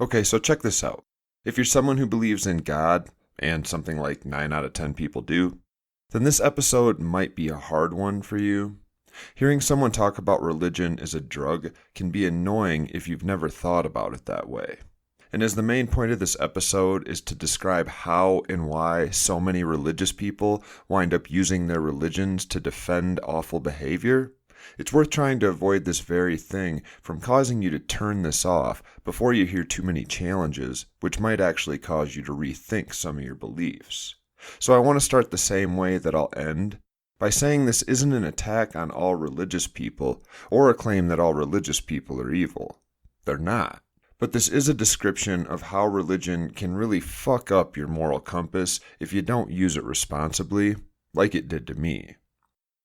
Okay, so check this out. If you're someone who believes in God, and something like 9 out of 10 people do, then this episode might be a hard one for you. Hearing someone talk about religion as a drug can be annoying if you've never thought about it that way. And as the main point of this episode is to describe how and why so many religious people wind up using their religions to defend awful behavior, it's worth trying to avoid this very thing from causing you to turn this off before you hear too many challenges, which might actually cause you to rethink some of your beliefs. So I want to start the same way that I'll end, by saying this isn't an attack on all religious people or a claim that all religious people are evil. They're not. But this is a description of how religion can really fuck up your moral compass if you don't use it responsibly, like it did to me.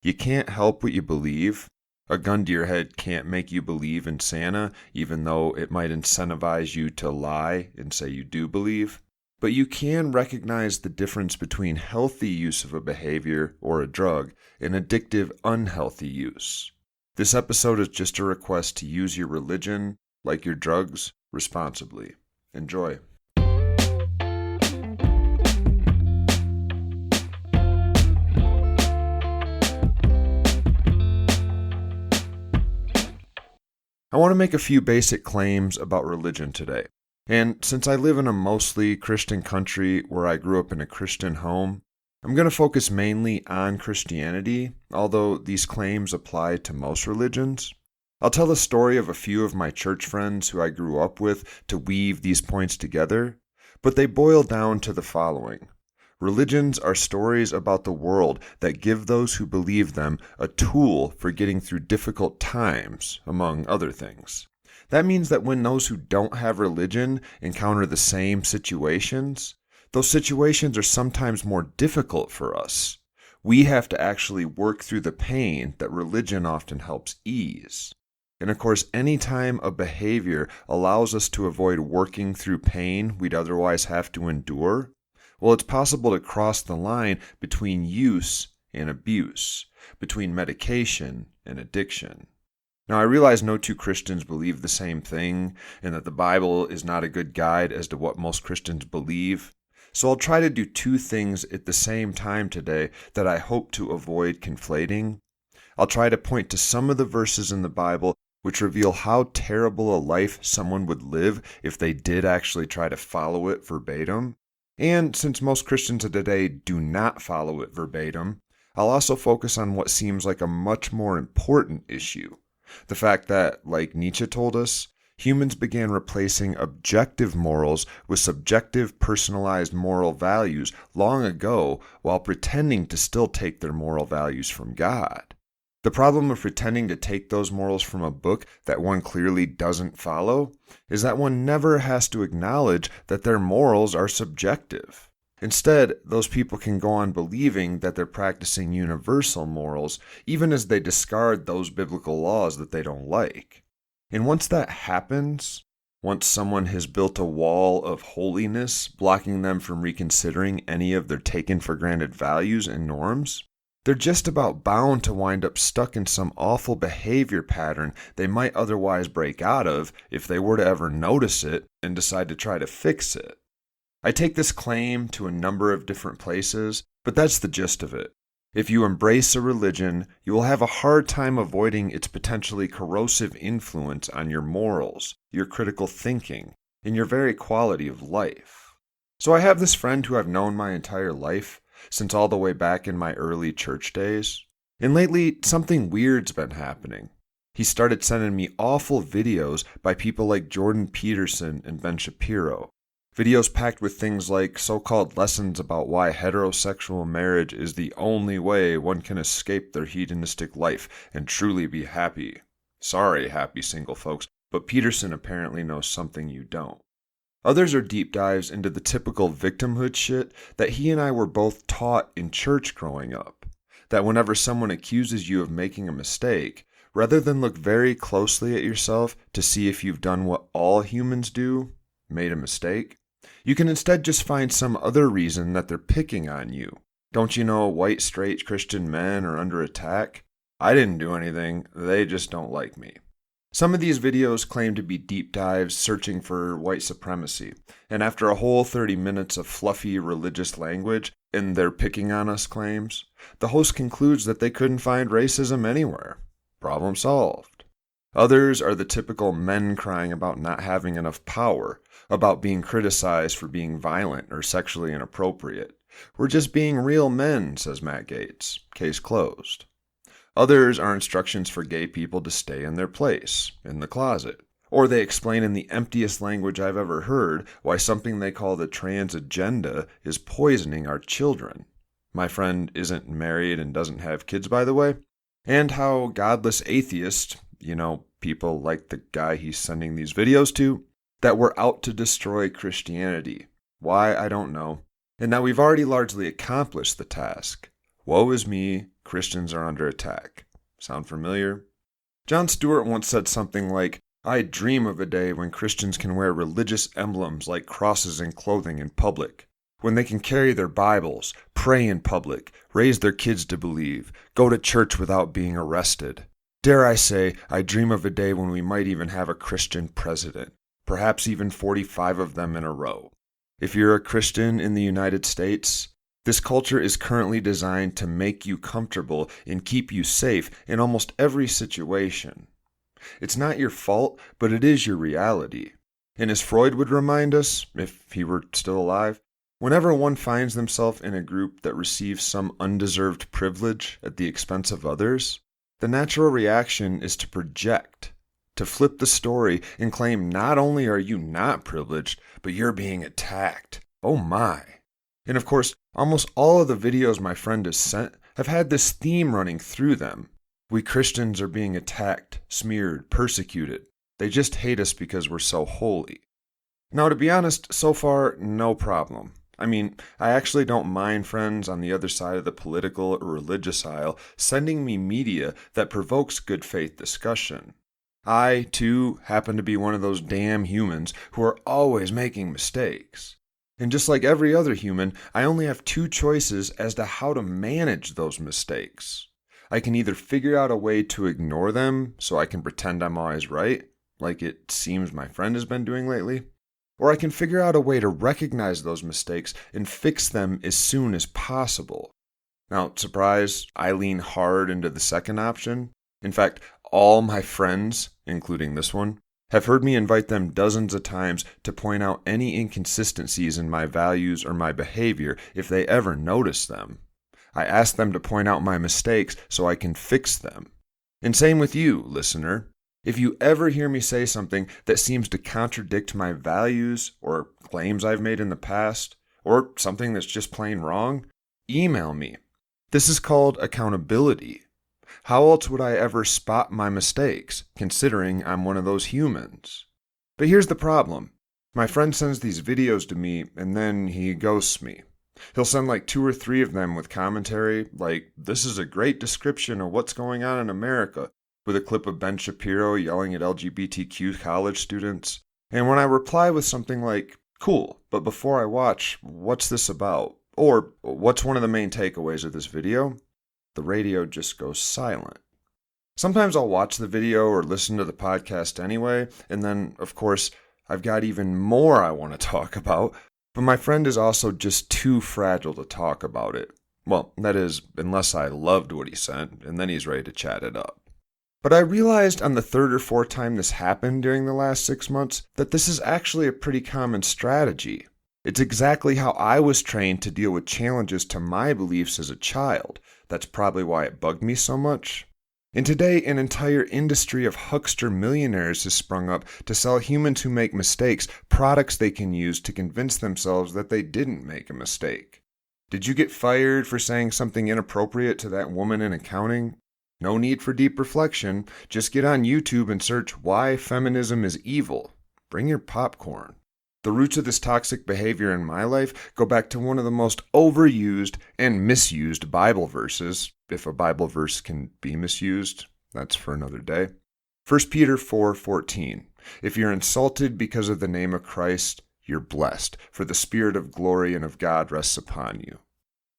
You can't help what you believe. A gun to your head can't make you believe in Santa, even though it might incentivize you to lie and say you do believe. But you can recognize the difference between healthy use of a behavior or a drug and addictive, unhealthy use. This episode is just a request to use your religion, like your drugs, responsibly. Enjoy. I want to make a few basic claims about religion today. And since I live in a mostly Christian country where I grew up in a Christian home, I'm going to focus mainly on Christianity, although these claims apply to most religions. I'll tell the story of a few of my church friends who I grew up with to weave these points together, but they boil down to the following. Religions are stories about the world that give those who believe them a tool for getting through difficult times, among other things. That means that when those who don't have religion encounter the same situations, those situations are sometimes more difficult for us. We have to actually work through the pain that religion often helps ease. And of course, anytime a behavior allows us to avoid working through pain we'd otherwise have to endure, well, it's possible to cross the line between use and abuse, between medication and addiction. Now, I realize no two Christians believe the same thing, and that the Bible is not a good guide as to what most Christians believe. So I'll try to do two things at the same time today that I hope to avoid conflating. I'll try to point to some of the verses in the Bible which reveal how terrible a life someone would live if they did actually try to follow it verbatim. And since most Christians of today do not follow it verbatim, I'll also focus on what seems like a much more important issue. The fact that, like Nietzsche told us, humans began replacing objective morals with subjective, personalized moral values long ago while pretending to still take their moral values from God. The problem of pretending to take those morals from a book that one clearly doesn't follow is that one never has to acknowledge that their morals are subjective. Instead, those people can go on believing that they're practicing universal morals, even as they discard those biblical laws that they don't like. And once that happens, once someone has built a wall of holiness blocking them from reconsidering any of their taken-for-granted values and norms, they're just about bound to wind up stuck in some awful behavior pattern they might otherwise break out of if they were to ever notice it and decide to try to fix it. I take this claim to a number of different places, but that's the gist of it. If you embrace a religion, you will have a hard time avoiding its potentially corrosive influence on your morals, your critical thinking, and your very quality of life. So I have this friend who I've known my entire life, since all the way back in my early church days. And lately, something weird's been happening. He started sending me awful videos by people like Jordan Peterson and Ben Shapiro. Videos packed with things like so-called lessons about why heterosexual marriage is the only way one can escape their hedonistic life and truly be happy. Sorry, happy single folks, but Peterson apparently knows something you don't. Others are deep dives into the typical victimhood shit that he and I were both taught in church growing up. That whenever someone accuses you of making a mistake, rather than look very closely at yourself to see if you've done what all humans do, made a mistake, you can instead just find some other reason that they're picking on you. Don't you know white, straight Christian men are under attack? I didn't do anything, they just don't like me. Some of these videos claim to be deep dives searching for white supremacy, and after a whole 30 minutes of fluffy religious language and their picking on us claims, the host concludes that they couldn't find racism anywhere. Problem solved. Others are the typical men crying about not having enough power, about being criticized for being violent or sexually inappropriate. We're just being real men, says Matt Gaetz. Case closed. Others are instructions for gay people to stay in their place, in the closet. Or they explain in the emptiest language I've ever heard why something they call the trans agenda is poisoning our children. My friend isn't married and doesn't have kids, by the way. And how godless atheists, people like the guy he's sending these videos to, that we're out to destroy Christianity. Why, I don't know. And that we've already largely accomplished the task. Woe is me, Christians are under attack. Sound familiar? Jon Stewart once said something like, I dream of a day when Christians can wear religious emblems like crosses and clothing in public, when they can carry their Bibles, pray in public, raise their kids to believe, go to church without being arrested. Dare I say, I dream of a day when we might even have a Christian president, perhaps even 45 of them in a row. If you're a Christian in the United States, this culture is currently designed to make you comfortable and keep you safe in almost every situation. It's not your fault, but it is your reality. And as Freud would remind us, if he were still alive, whenever one finds themselves in a group that receives some undeserved privilege at the expense of others, the natural reaction is to project, to flip the story and claim not only are you not privileged, but you're being attacked. Oh my. And of course, almost all of the videos my friend has sent have had this theme running through them. We Christians are being attacked, smeared, persecuted. They just hate us because we're so holy. Now, to be honest, so far, no problem. I actually don't mind friends on the other side of the political or religious aisle sending me media that provokes good faith discussion. I, too, happen to be one of those damn humans who are always making mistakes. And just like every other human, I only have two choices as to how to manage those mistakes. I can either figure out a way to ignore them so I can pretend I'm always right, like it seems my friend has been doing lately, or I can figure out a way to recognize those mistakes and fix them as soon as possible. Now, surprise, I lean hard into the second option. In fact, all my friends, including this one, have heard me invite them dozens of times to point out any inconsistencies in my values or my behavior if they ever notice them. I ask them to point out my mistakes so I can fix them. And same with you, listener. If you ever hear me say something that seems to contradict my values or claims I've made in the past, or something that's just plain wrong, email me. This is called accountability. How else would I ever spot my mistakes, considering I'm one of those humans? But here's the problem. My friend sends these videos to me, and then he ghosts me. He'll send like 2 or 3 of them with commentary, like, this is a great description of what's going on in America, with a clip of Ben Shapiro yelling at LGBTQ college students. And when I reply with something like, cool, but before I watch, what's this about? Or, what's one of the main takeaways of this video? The radio just goes silent. Sometimes I'll watch the video or listen to the podcast anyway, and then, of course, I've got even more I want to talk about, but my friend is also just too fragile to talk about it. Well, that is, unless I loved what he sent, and then he's ready to chat it up. But I realized on the 3rd or 4th time this happened during the last 6 months that this is actually a pretty common strategy. It's exactly how I was trained to deal with challenges to my beliefs as a child. That's probably why it bugged me so much. And today, an entire industry of huckster millionaires has sprung up to sell humans who make mistakes products they can use to convince themselves that they didn't make a mistake. Did you get fired for saying something inappropriate to that woman in accounting? No need for deep reflection. Just get on YouTube and search why feminism is evil. Bring your popcorn. The roots of this toxic behavior in my life go back to one of the most overused and misused Bible verses. If a Bible verse can be misused, that's for another day. 1 Peter 4:14. If you're insulted because of the name of Christ, you're blessed, for the Spirit of glory and of God rests upon you.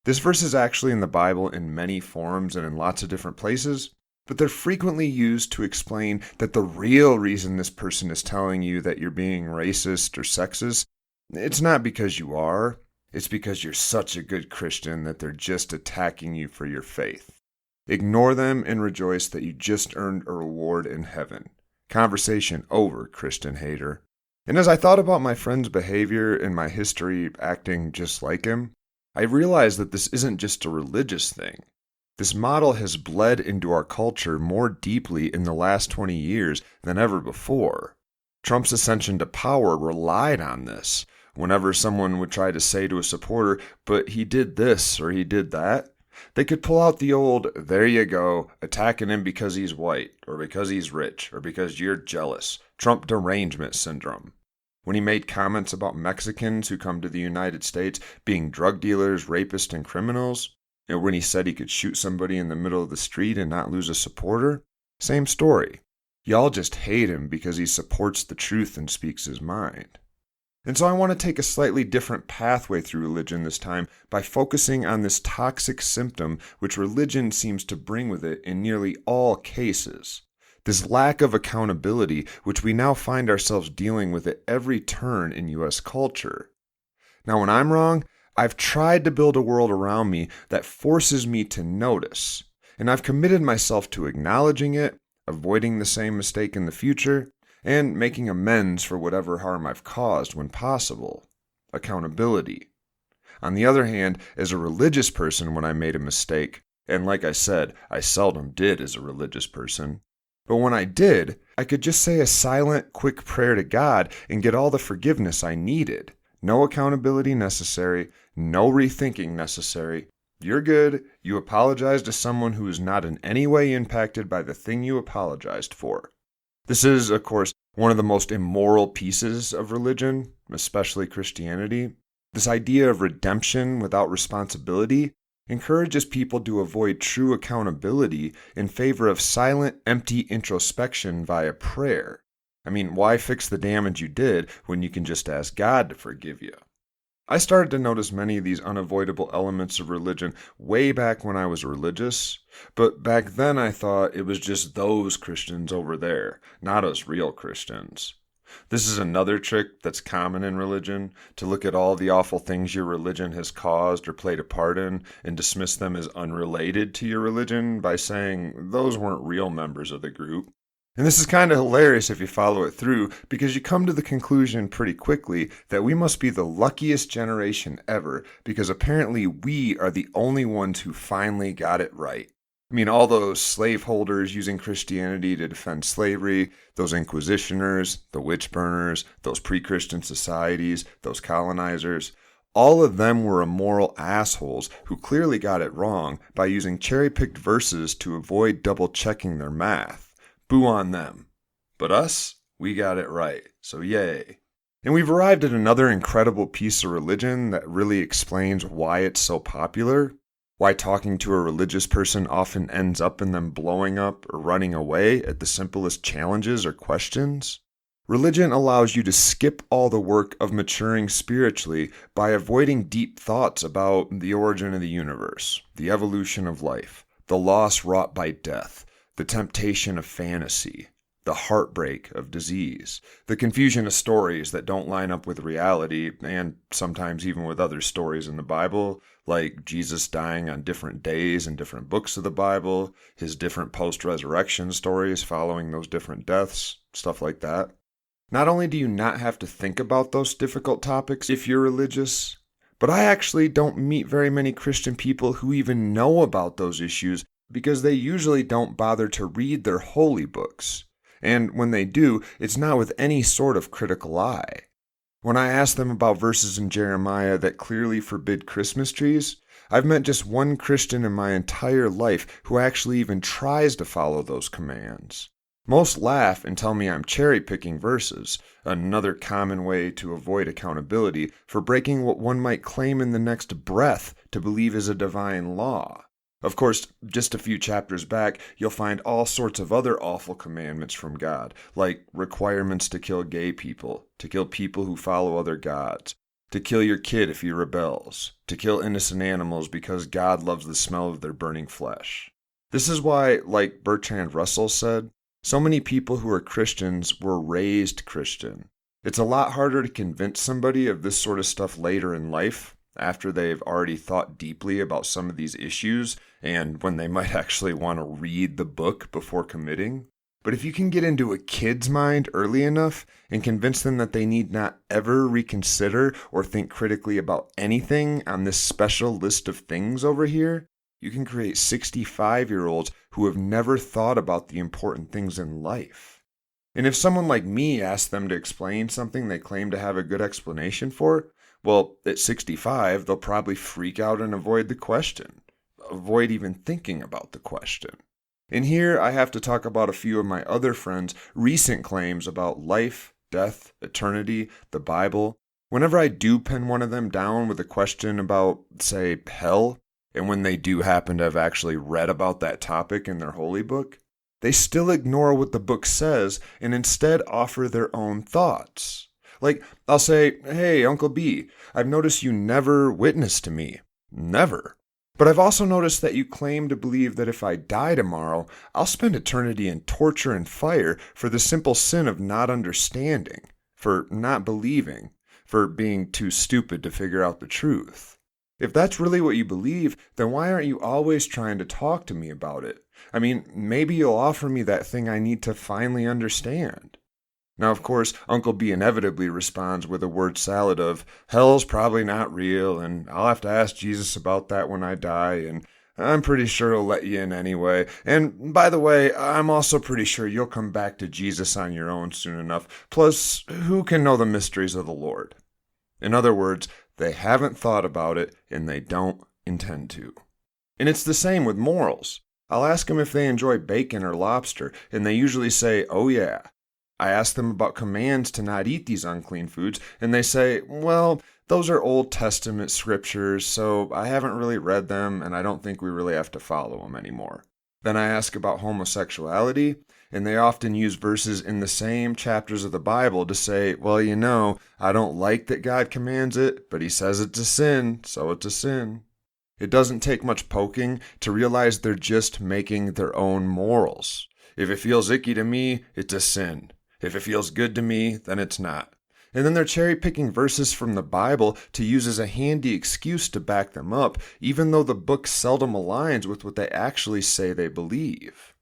This verse is actually in the Bible in many forms and in lots of different places, but they're frequently used to explain that the real reason this person is telling you that you're being racist or sexist, it's not because you are, it's because you're such a good Christian that they're just attacking you for your faith. Ignore them and rejoice that you just earned a reward in heaven. Conversation over, Christian hater. And as I thought about my friend's behavior and my history acting just like him, I realized that this isn't just a religious thing. This model has bled into our culture more deeply in the last 20 years than ever before. Trump's ascension to power relied on this. Whenever someone would try to say to a supporter, but he did this or he did that, they could pull out the old, there you go, attacking him because he's white, or because he's rich, or because you're jealous, Trump derangement syndrome. When he made comments about Mexicans who come to the United States being drug dealers, rapists, and criminals, and when he said he could shoot somebody in the middle of the street and not lose a supporter, same story. Y'all just hate him because he supports the truth and speaks his mind. And so I want to take a slightly different pathway through religion this time by focusing on this toxic symptom which religion seems to bring with it in nearly all cases. This lack of accountability which we now find ourselves dealing with at every turn in U.S. culture. Now when I'm wrong, I've tried to build a world around me that forces me to notice, and I've committed myself to acknowledging it, avoiding the same mistake in the future, and making amends for whatever harm I've caused when possible. Accountability. On the other hand, as a religious person when I made a mistake, and like I said, I seldom did as a religious person, but when I did, I could just say a silent, quick prayer to God and get all the forgiveness I needed. No accountability necessary, no rethinking necessary. You're good. You apologize to someone who is not in any way impacted by the thing you apologized for. This is, of course, one of the most immoral pieces of religion, especially Christianity. This idea of redemption without responsibility encourages people to avoid true accountability in favor of silent, empty introspection via prayer. I mean, why fix the damage you did when you can just ask God to forgive you? I started to notice many of these unavoidable elements of religion way back when I was religious, but back then I thought it was just those Christians over there, not us real Christians. This is another trick that's common in religion, to look at all the awful things your religion has caused or played a part in and dismiss them as unrelated to your religion by saying those weren't real members of the group. And this is kind of hilarious if you follow it through, because you come to the conclusion pretty quickly that we must be the luckiest generation ever, because apparently we are the only ones who finally got it right. I mean, all those slaveholders using Christianity to defend slavery, those inquisitioners, the witch burners, those pre-Christian societies, those colonizers, all of them were immoral assholes who clearly got it wrong by using cherry-picked verses to avoid double-checking their math. Boo on them. But us, we got it right, so yay. And we've arrived at another incredible piece of religion that really explains why it's so popular, why talking to a religious person often ends up in them blowing up or running away at the simplest challenges or questions. Religion allows you to skip all the work of maturing spiritually by avoiding deep thoughts about the origin of the universe, the evolution of life, the loss wrought by death, the temptation of fantasy, the heartbreak of disease, the confusion of stories that don't line up with reality, and sometimes even with other stories in the Bible, like Jesus dying on different days in different books of the Bible, his different post-resurrection stories following those different deaths, stuff like that. Not only do you not have to think about those difficult topics if you're religious, but I actually don't meet very many Christian people who even know about those issues because they usually don't bother to read their holy books. And when they do, it's not with any sort of critical eye. When I ask them about verses in Jeremiah that clearly forbid Christmas trees, I've met just one Christian in my entire life who actually even tries to follow those commands. Most laugh and tell me I'm cherry-picking verses, another common way to avoid accountability for breaking what one might claim in the next breath to believe is a divine law. Of course, just a few chapters back, you'll find all sorts of other awful commandments from God, like requirements to kill gay people, to kill people who follow other gods, to kill your kid if he rebels, to kill innocent animals because God loves the smell of their burning flesh. This is why, like Bertrand Russell said, so many people who are Christians were raised Christian. It's a lot harder to convince somebody of this sort of stuff later in life, after they've already thought deeply about some of these issues, and when they might actually want to read the book before committing. But if you can get into a kid's mind early enough and convince them that they need not ever reconsider or think critically about anything on this special list of things over here, you can create 65-year-olds who have never thought about the important things in life. And if someone like me asks them to explain something they claim to have a good explanation for, well, at 65, they'll probably freak out and avoid the question, avoid even thinking about the question. And here I have to talk about a few of my other friends' recent claims about life, death, eternity, the Bible. Whenever I do pin one of them down with a question about, say, hell, and when they do happen to have actually read about that topic in their holy book, they still ignore what the book says and instead offer their own thoughts. Like, I'll say, "Hey, Uncle B, I've noticed you never witnessed to me." Never. But I've also noticed that you claim to believe that if I die tomorrow, I'll spend eternity in torture and fire for the simple sin of not understanding, for not believing, for being too stupid to figure out the truth. If that's really what you believe, then why aren't you always trying to talk to me about it? I mean, maybe you'll offer me that thing I need to finally understand. Now, of course, Uncle B inevitably responds with a word salad of, "Hell's probably not real, and I'll have to ask Jesus about that when I die, and I'm pretty sure he'll let you in anyway. And by the way, I'm also pretty sure you'll come back to Jesus on your own soon enough. Plus, who can know the mysteries of the Lord?" In other words, they haven't thought about it, and they don't intend to. And it's the same with morals. I'll ask them if they enjoy bacon or lobster, and they usually say, "Oh yeah." I ask them about commands to not eat these unclean foods, and they say, "Well, those are Old Testament scriptures, so I haven't really read them, and I don't think we really have to follow them anymore." Then I ask about homosexuality, and they often use verses in the same chapters of the Bible to say, "Well, I don't like that God commands it, but he says it's a sin, so it's a sin." It doesn't take much poking to realize they're just making their own morals. If it feels icky to me, it's a sin. If it feels good to me, then it's not. And then they're cherry-picking verses from the Bible to use as a handy excuse to back them up, even though the book seldom aligns with what they actually say they believe.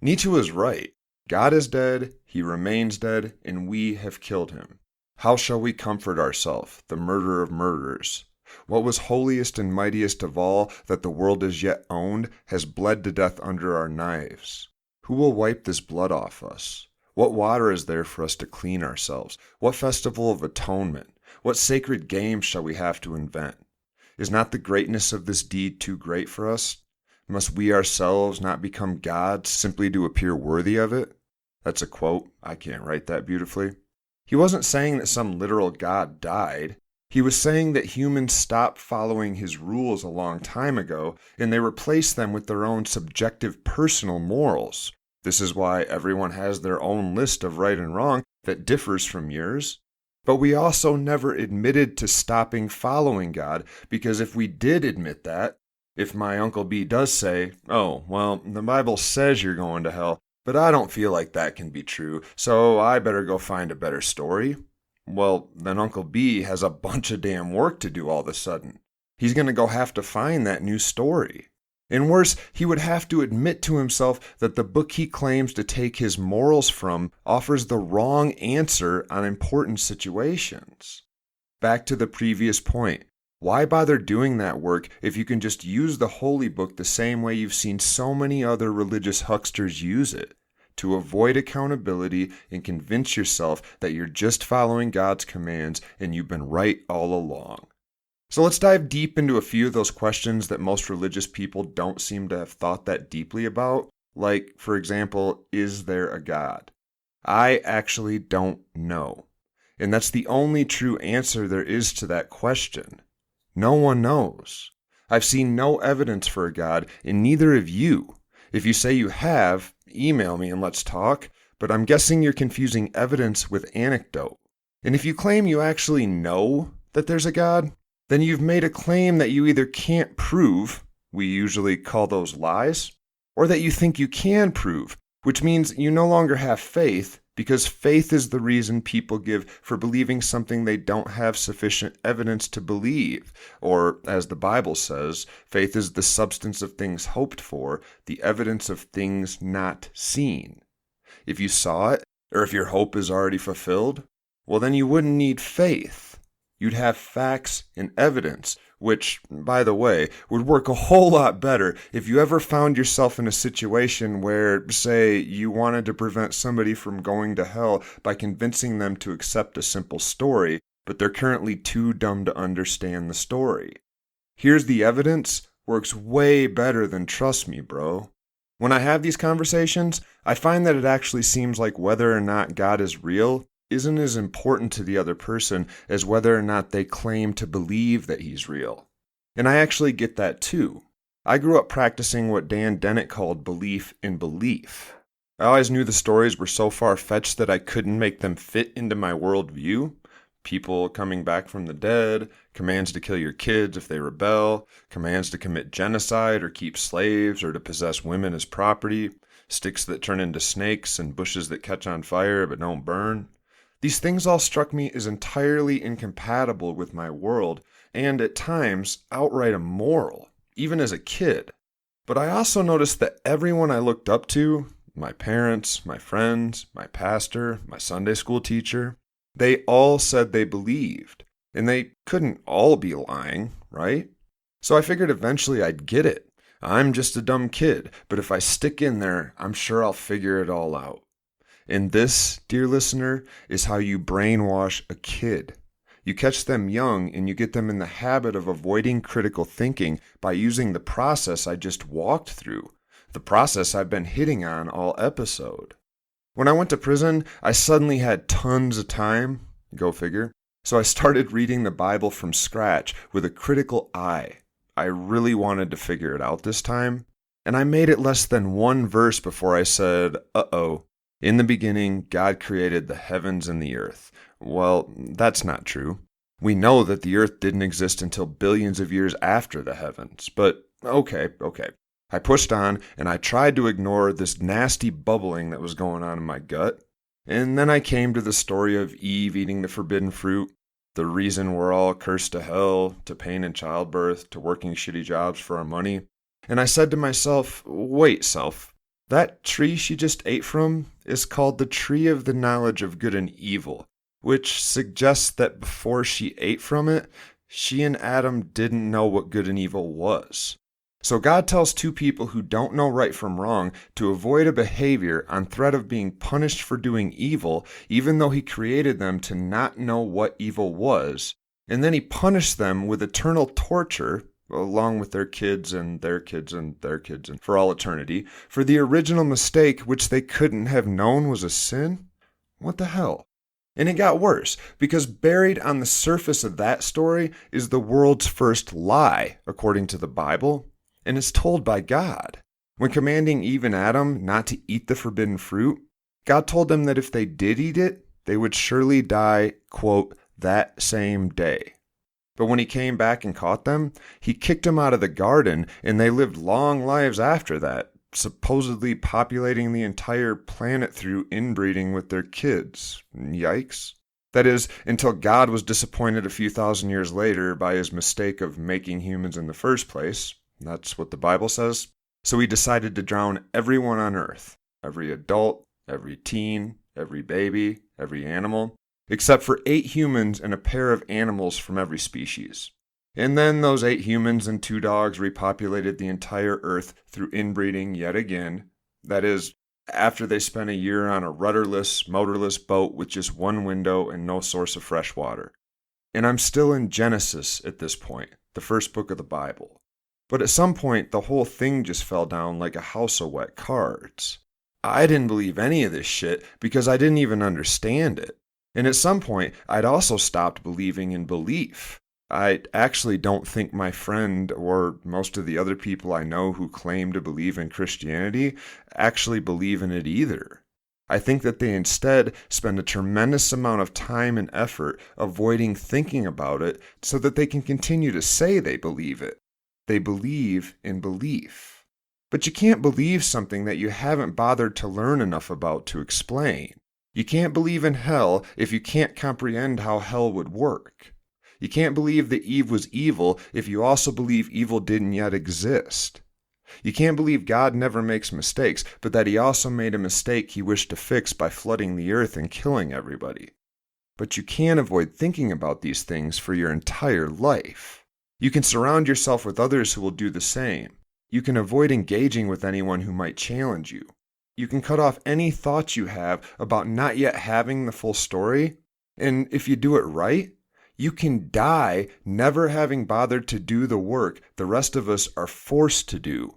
Nietzsche was right. God is dead, he remains dead, and we have killed him. How shall we comfort ourselves, the murderer of murderers? What was holiest and mightiest of all that the world has yet owned has bled to death under our knives. Who will wipe this blood off us? What water is there for us to clean ourselves? What festival of atonement? What sacred games shall we have to invent? Is not the greatness of this deed too great for us? Must we ourselves not become gods simply to appear worthy of it? That's a quote. I can't write that beautifully. He wasn't saying that some literal god died. He was saying that humans stopped following his rules a long time ago, and they replaced them with their own subjective personal morals. This is why everyone has their own list of right and wrong that differs from yours. But we also never admitted to stopping following God, because if we did admit that, if my Uncle B does say, "Oh, well, the Bible says you're going to hell, but I don't feel like that can be true, so I better go find a better story," well, then Uncle B has a bunch of damn work to do all of a sudden. He's going to go have to find that new story. And worse, he would have to admit to himself that the book he claims to take his morals from offers the wrong answer on important situations. Back to the previous point. Why bother doing that work if you can just use the holy book the same way you've seen so many other religious hucksters use it? To avoid accountability and convince yourself that you're just following God's commands and you've been right all along. So let's dive deep into a few of those questions that most religious people don't seem to have thought that deeply about. Like, for example, is there a God? I actually don't know. And that's the only true answer there is to that question. No one knows. I've seen no evidence for a God, and neither have you. If you say you have, email me and let's talk, but I'm guessing you're confusing evidence with anecdote. And if you claim you actually know that there's a God, then you've made a claim that you either can't prove, we usually call those lies, or that you think you can prove, which means you no longer have faith because faith is the reason people give for believing something they don't have sufficient evidence to believe. Or, as the Bible says, faith is the substance of things hoped for, the evidence of things not seen. If you saw it, or if your hope is already fulfilled, well, then you wouldn't need faith. You'd have facts and evidence, which, by the way, would work a whole lot better if you ever found yourself in a situation where, say, you wanted to prevent somebody from going to hell by convincing them to accept a simple story, but they're currently too dumb to understand the story. Here's the evidence works way better than trust me, bro. When I have these conversations, I find that it actually seems like whether or not God is real isn't as important to the other person as whether or not they claim to believe that he's real. And I actually get that too. I grew up practicing what Dan Dennett called belief in belief. I always knew the stories were so far-fetched that I couldn't make them fit into my worldview. People coming back from the dead, commands to kill your kids if they rebel, commands to commit genocide or keep slaves or to possess women as property, sticks that turn into snakes and bushes that catch on fire but don't burn. These things all struck me as entirely incompatible with my world and, at times, outright immoral, even as a kid. But I also noticed that everyone I looked up to, my parents, my friends, my pastor, my Sunday school teacher, they all said they believed, and they couldn't all be lying, right? So I figured eventually I'd get it. I'm just a dumb kid, but if I stick in there, I'm sure I'll figure it all out. And this, dear listener, is how you brainwash a kid. You catch them young and you get them in the habit of avoiding critical thinking by using the process I just walked through, the process I've been hitting on all episode. When I went to prison, I suddenly had tons of time, go figure, so I started reading the Bible from scratch with a critical eye. I really wanted to figure it out this time, and I made it less than one verse before I said, uh-oh. In the beginning, God created the heavens and the earth. Well, that's not true. We know that the earth didn't exist until billions of years after the heavens, but okay. I pushed on, and I tried to ignore this nasty bubbling that was going on in my gut, and then I came to the story of Eve eating the forbidden fruit, the reason we're all cursed to hell, to pain in childbirth, to working shitty jobs for our money, and I said to myself, wait, self, that tree she just ate from is called the tree of the knowledge of good and evil, which suggests that before she ate from it, she and Adam didn't know what good and evil was. So God tells two people who don't know right from wrong to avoid a behavior on threat of being punished for doing evil, even though he created them to not know what evil was, and then he punished them with eternal torture, along with their kids and their kids and their kids and for all eternity, for the original mistake which they couldn't have known was a sin? What the hell? And it got worse, because buried on the surface of that story is the world's first lie, according to the Bible, and it's told by God. When commanding Eve and Adam not to eat the forbidden fruit, God told them that if they did eat it, they would surely die, quote, that same day. But when he came back and caught them, he kicked them out of the garden, and they lived long lives after that, supposedly populating the entire planet through inbreeding with their kids. Yikes. That is, until God was disappointed a few thousand years later by his mistake of making humans in the first place. That's what the Bible says. So he decided to drown everyone on earth, every adult, every teen, every baby, every animal, except for 8 humans and a pair of animals from every species. And then those 8 humans and 2 dogs repopulated the entire earth through inbreeding yet again. That is, after they spent a year on a rudderless, motorless boat with just one window and no source of fresh water. And I'm still in Genesis at this point, the first book of the Bible. But at some point, the whole thing just fell down like a house of wet cards. I didn't believe any of this shit because I didn't even understand it. And at some point, I'd also stopped believing in belief. I actually don't think my friend or most of the other people I know who claim to believe in Christianity actually believe in it either. I think that they instead spend a tremendous amount of time and effort avoiding thinking about it so that they can continue to say they believe it. They believe in belief. But you can't believe something that you haven't bothered to learn enough about to explain. You can't believe in hell if you can't comprehend how hell would work. You can't believe that Eve was evil if you also believe evil didn't yet exist. You can't believe God never makes mistakes, but that he also made a mistake he wished to fix by flooding the earth and killing everybody. But you can't avoid thinking about these things for your entire life. You can surround yourself with others who will do the same. You can avoid engaging with anyone who might challenge you. You can cut off any thoughts you have about not yet having the full story. And if you do it right, you can die never having bothered to do the work the rest of us are forced to do,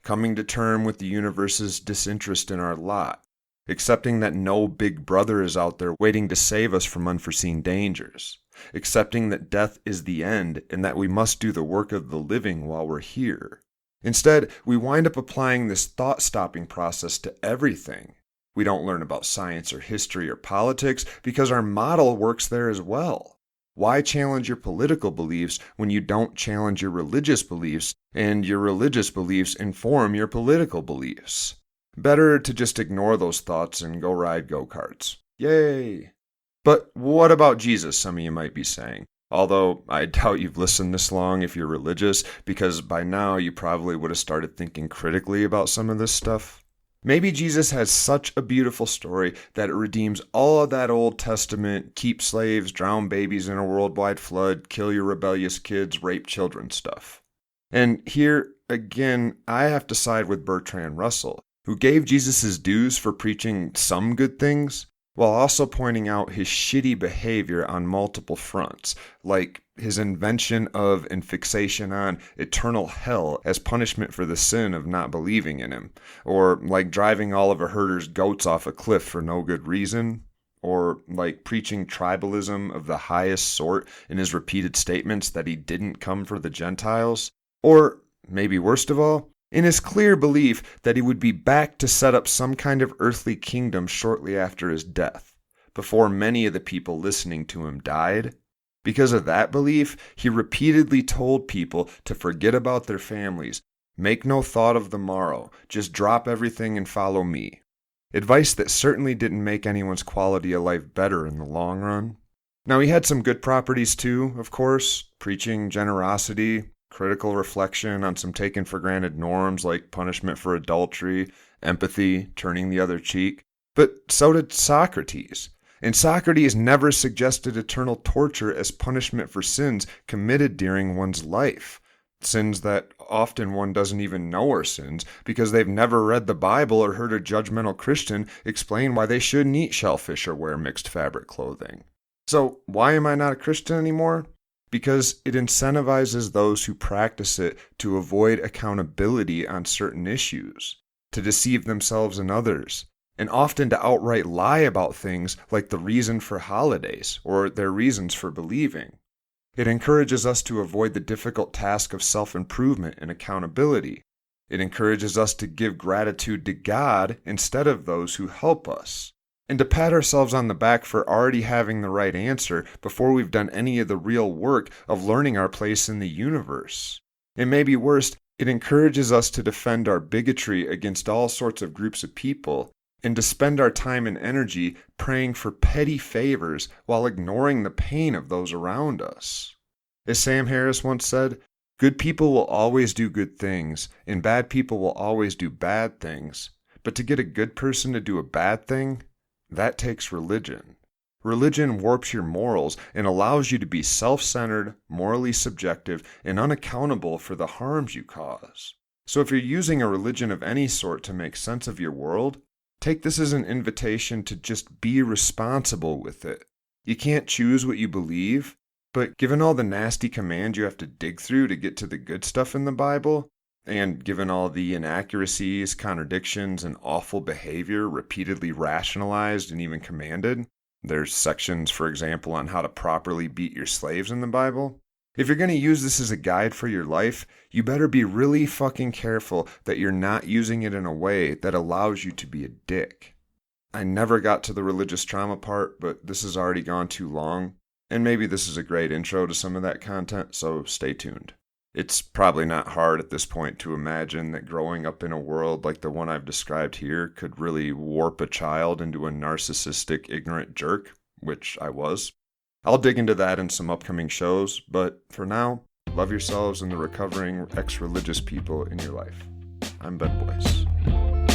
coming to terms with the universe's disinterest in our lot, accepting that no big brother is out there waiting to save us from unforeseen dangers, accepting that death is the end and that we must do the work of the living while we're here. Instead, we wind up applying this thought-stopping process to everything. We don't learn about science or history or politics because our model works there as well. Why challenge your political beliefs when you don't challenge your religious beliefs, and your religious beliefs inform your political beliefs? Better to just ignore those thoughts and go ride go-karts. Yay! But what about Jesus, some of you might be saying? Although I doubt you've listened this long if you're religious, because by now you probably would have started thinking critically about some of this stuff. Maybe Jesus has such a beautiful story that it redeems all of that Old Testament, keep slaves, drown babies in a worldwide flood, kill your rebellious kids, rape children stuff. And here, again, I have to side with Bertrand Russell, who gave Jesus his dues for preaching some good things, while also pointing out his shitty behavior on multiple fronts, like his invention of and fixation on eternal hell as punishment for the sin of not believing in him, or like driving all of a herder's goats off a cliff for no good reason, or like preaching tribalism of the highest sort in his repeated statements that he didn't come for the Gentiles, or, maybe worst of all, in his clear belief that he would be back to set up some kind of earthly kingdom shortly after his death, before many of the people listening to him died. Because of that belief, he repeatedly told people to forget about their families, make no thought of the morrow, just drop everything and follow me. Advice that certainly didn't make anyone's quality of life better in the long run. Now, he had some good properties too, of course, preaching generosity, critical reflection on some taken for granted norms like punishment for adultery, empathy, turning the other cheek. But so did Socrates. And Socrates never suggested eternal torture as punishment for sins committed during one's life. Sins that often one doesn't even know are sins because they've never read the Bible or heard a judgmental Christian explain why they shouldn't eat shellfish or wear mixed fabric clothing. So why am I not a Christian anymore? Because it incentivizes those who practice it to avoid accountability on certain issues, to deceive themselves and others, and often to outright lie about things like the reason for holidays or their reasons for believing. It encourages us to avoid the difficult task of self-improvement and accountability. It encourages us to give gratitude to God instead of those who help us, and to pat ourselves on the back for already having the right answer before we've done any of the real work of learning our place in the universe. And maybe worst, it encourages us to defend our bigotry against all sorts of groups of people, and to spend our time and energy praying for petty favors while ignoring the pain of those around us. As Sam Harris once said, good people will always do good things, and bad people will always do bad things. But to get a good person to do a bad thing, that takes religion. Religion warps your morals and allows you to be self-centered, morally subjective, and unaccountable for the harms you cause. So if you're using a religion of any sort to make sense of your world, take this as an invitation to just be responsible with it. You can't choose what you believe, but given all the nasty commands you have to dig through to get to the good stuff in the Bible, and given all the inaccuracies, contradictions, and awful behavior repeatedly rationalized and even commanded, there's sections, for example, on how to properly beat your slaves in the Bible. If you're going to use this as a guide for your life, you better be really fucking careful that you're not using it in a way that allows you to be a dick. I never got to the religious trauma part, but this has already gone too long, and maybe this is a great intro to some of that content, so stay tuned. It's probably not hard at this point to imagine that growing up in a world like the one I've described here could really warp a child into a narcissistic, ignorant jerk, which I was. I'll dig into that in some upcoming shows, but for now, love yourselves and the recovering ex-religious people in your life. I'm Ben Boyce.